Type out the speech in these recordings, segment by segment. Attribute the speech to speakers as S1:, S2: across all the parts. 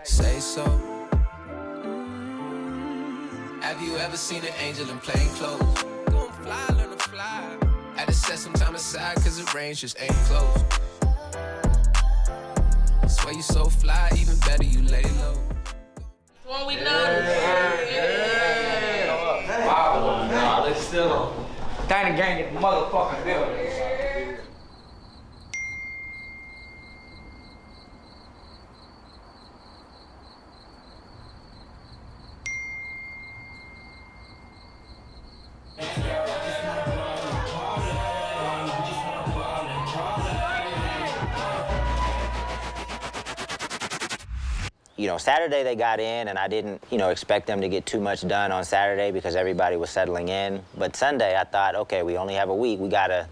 S1: Say so. Have you ever seen an angel in plain clothes? Gon' fly, learn to fly. Had to set some time aside, cause the range just ain't close. Swear you so fly, even better you lay low.
S2: What we know?
S3: Wow, nah, they still Dana gang in the motherfucking building.
S4: You know, Saturday they got in, and I didn't, expect them to get too much done on Saturday because everybody was settling in. But Sunday, I thought, okay, we only have a week. We gotta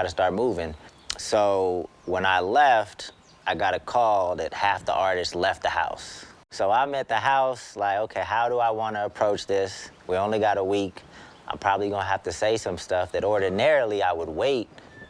S4: start moving. So when I left, I got a call that half the artists left the house. So I'm at the house, like, okay, how do I want to approach this? We only got a week. I'm probably gonna have to say some stuff that ordinarily I would wait.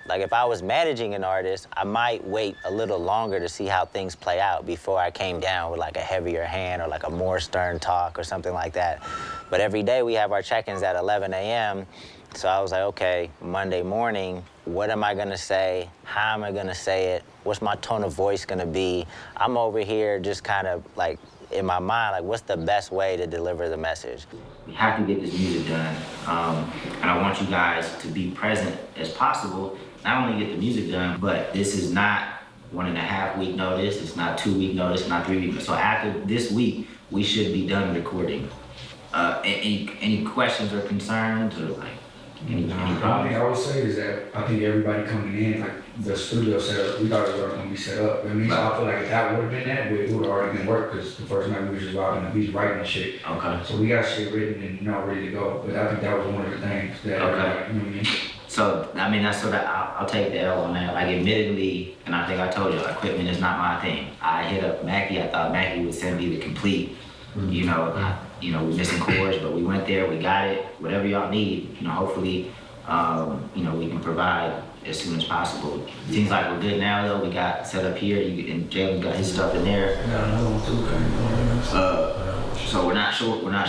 S4: Like, if I was managing an artist, I might wait a little longer to see how things play out before I came down with, like, a heavier hand or, like, a more stern talk or something like that. But every day we have our check-ins at 11 a.m., so I was like, okay, Monday morning, what am I gonna say? How am I gonna say it? What's my tone of voice gonna be? I'm over here just kind of, like, in my mind, like, what's the best way to deliver the message? We have to get this music done, and I want you guys to be present as possible. Not only get the music done, but this is not 1.5 week notice, it's not 2 week notice, not 3 week. So after this week, we should be done recording. Any questions or concerns or like any problems?
S5: The only thing I would say is that I think everybody coming in, like the studio setup, we thought it was already gonna be set up. I mean, so I feel like if that would have been that, it would have already been work because the first night we was just vibing and beats writing and shit.
S4: Okay.
S5: So we got shit written and ready to go. But I think that was one of the things that,
S4: Okay.
S5: you know what I mean?
S4: So, I mean, that's sort of, I'll take the L on that. Like, admittedly, and I think I told you, equipment is not my thing. I hit up Mackie, I thought Mackie would send me the complete, we're missing chords, but we went there, we got it. Whatever y'all need, hopefully, we can provide as soon as possible. Seems like we're good now, though. We got set up here, and Jalen got his stuff in there.
S5: I got another one too.
S4: So we're not sure.
S5: We got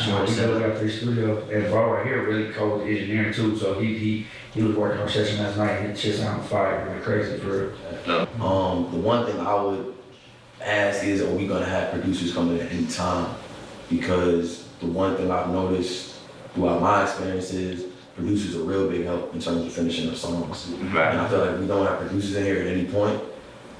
S5: the studio and bro right here really cold engineering too. So he was working on a session last night. His shit sound fire, really crazy for real.
S6: The one thing I would ask is, are we gonna have producers coming at any time? Because the one thing I've noticed throughout my experience is producers are real big help in terms of finishing up songs. Right. And I feel like if we don't have producers in here at any point,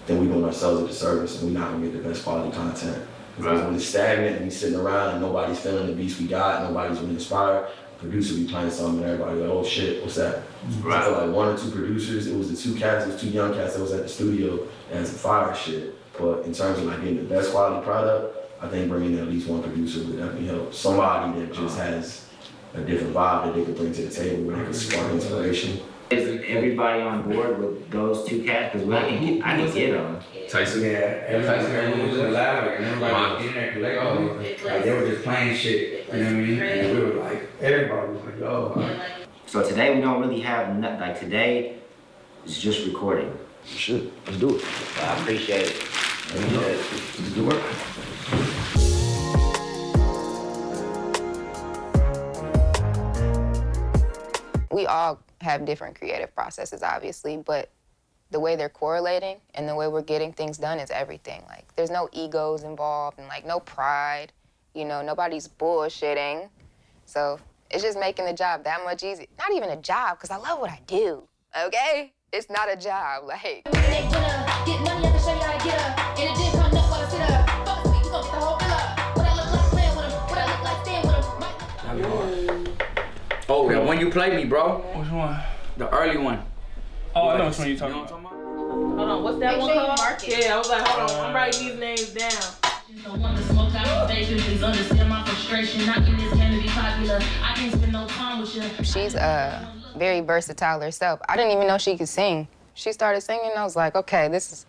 S6: then we're doing ourselves a disservice and we're not gonna get the best quality content. Because when it's stagnant and we sitting around and nobody's feeling the beats we got, nobody's really inspired, the producer be playing something and everybody like, oh shit, what's that? Right. I feel like 1 or 2 producers, it was the 2 cats, it was 2 young cats that was at the studio and had some fire shit. But in terms of like getting the best quality product, I think bringing in at least 1 producer would definitely help. Somebody that just has a different vibe that they could bring to the table where they could spark inspiration.
S4: Is everybody on board with those 2 cats? Because I can get them.
S7: Tyson?
S5: Yeah, everybody was loud and everybody was in there collectively. Like they were just playing shit, you know what I mean? And we were like, everybody was like, oh.
S4: So today we don't really have nothing. Like today is just recording.
S6: Shit, let's do it.
S4: So I appreciate it.
S6: Let's do it.
S8: We all have different creative processes, obviously, but the way they're correlating and the way we're getting things done is everything. Like, there's no egos involved and, like, no pride. Nobody's bullshitting. So it's just making the job that much easier. Not even a job, because I love what I do, okay? It's not a job, like.
S3: Oh, that one you played me, bro.
S7: Which one?
S3: The early one.
S7: Oh, I know which one you're talking about.
S2: Hold on, what's that one called? Yeah, I was like, hold on, I'm writing these names down. Don't want to smoke out the station, please understand my frustration. Not in this game to be popular. I can't spend no time with you.
S8: She's very versatile herself. I didn't even know she could sing. She started singing, and I was like, okay, this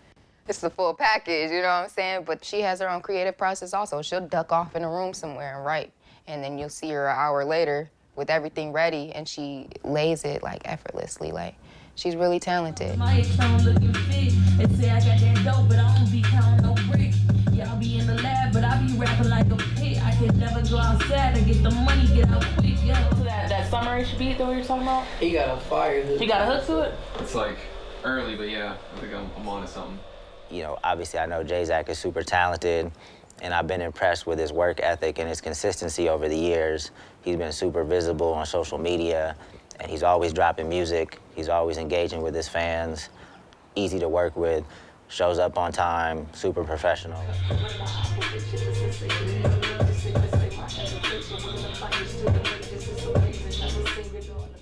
S8: is the full package, you know what I'm saying? But she has her own creative process also. She'll duck off in a room somewhere and write. And then you'll see her an hour later with everything ready, and she lays it, like, effortlessly. Like, she's really talented.
S2: My account looking fit. They say I got that dope, but I don't be counting no bricks. Yeah, I'll be in the lab, but but I be rapping like a pit. I can never go outside to get the money, get out quick, yeah. So that summerish beat that we were talking about?
S3: He got a fire hook.
S2: You got a hook to it?
S7: It's like early, but yeah, I think I'm on to something.
S4: You know, obviously I know J-Zack is super talented, and I've been impressed with his work ethic and his consistency over the years. He's been super visible on social media, and he's always dropping music. He's always engaging with his fans, easy to work with, shows up on time, super professional.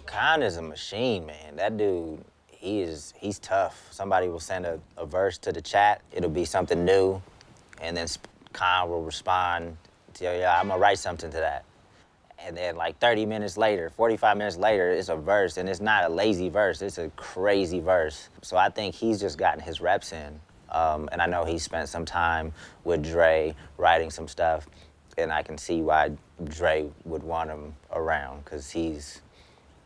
S4: Khan is a machine, man. That dude, he's tough. Somebody will send a verse to the chat, it'll be something new, and then Khan will respond to, yeah, I'm gonna write something to that. And then like 30 minutes later, 45 minutes later, it's a verse, and it's not a lazy verse, it's a crazy verse. So I think he's just gotten his reps in. And I know he spent some time with Dre writing some stuff, and I can see why Dre would want him around, because he's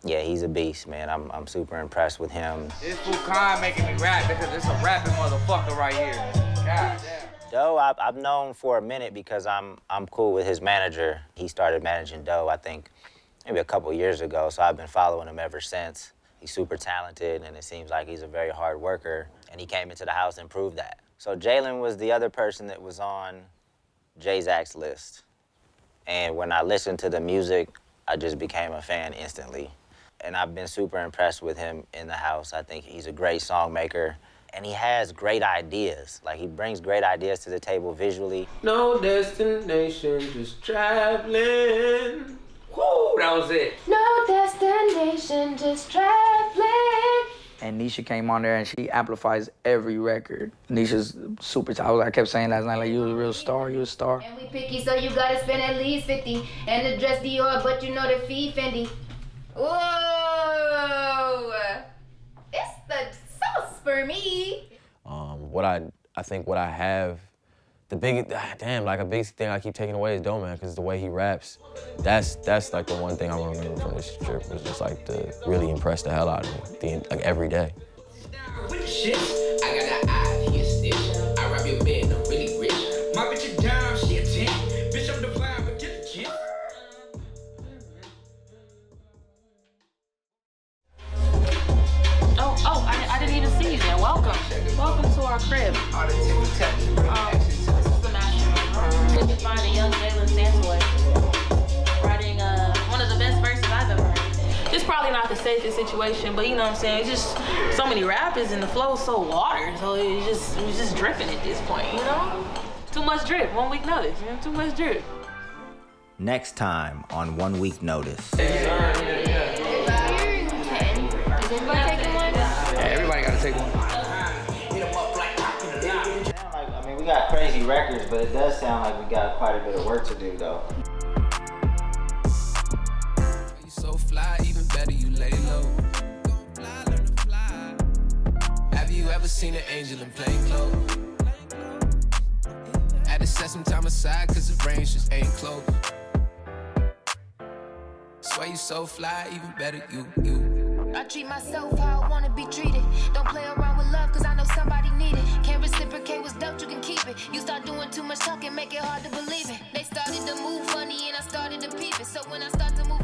S4: a beast, man. I'm super impressed with him.
S3: This fool Khan making me rap because it's a rapping motherfucker right here. God damn.
S4: Doe, I've known for a minute because I'm cool with his manager. He started managing Doe, I think, maybe a couple years ago, so I've been following him ever since. He's super talented, and it seems like he's a very hard worker, and he came into the house and proved that. So Jalen was the other person that was on J-Zack's list. And when I listened to the music, I just became a fan instantly. And I've been super impressed with him in the house. I think he's a great song maker. And he has great ideas. Like, he brings great ideas to the table visually.
S1: No destination, just traveling.
S3: Woo, that was it.
S8: No destination, just traveling.
S3: And Nisha came on there and she amplifies every record. Nisha's super talented. I kept saying last night, like, you a real star, you a star.
S9: And we picky, so you gotta spend at least 50. And the dress Dior, but you know the fee Fendi. Whoa! It's the sauce for me.
S10: I think what I have, a big thing I keep taking away is Doe, man, because the way he raps, that's like the one thing I remember from this trip was just like to really impress the hell out of me, like every day.
S1: Shit, I got that eye, he a stitch. I rap your bed, I'm really rich. My bitch is down, she a 10. Bitch, I'm the vibe, but get the chip.
S2: I didn't even see you there. Welcome. Welcome to our crib. This is the master. You can find a young Jalen Sansaway writing one of the best verses I've ever heard. It's probably not the safest situation, but you know what I'm saying? It's just so many rappers and the flow's so water, so it was just dripping at this point, you know? Too much drip, 1 week notice, you know? Too much drip.
S4: Next time on 1 Week Notice.
S3: Everybody gotta take one.
S4: I mean, we got crazy records, but it does sound like we got quite a bit of work to do, though.
S1: You so fly, even better, you lay low. Go fly, learn to fly. Have you ever seen an angel in plain clothes? Had to set some time aside, cause the range just ain't close. Swear you so fly, even better, you.
S9: I treat myself how I wanna be treated. Don't play around with love, cause I know somebody need it. Can't reciprocate what's dope, you can keep it. You start doing too much talking, make it hard to believe it. They started to move funny and I started to peep it. So when I start to move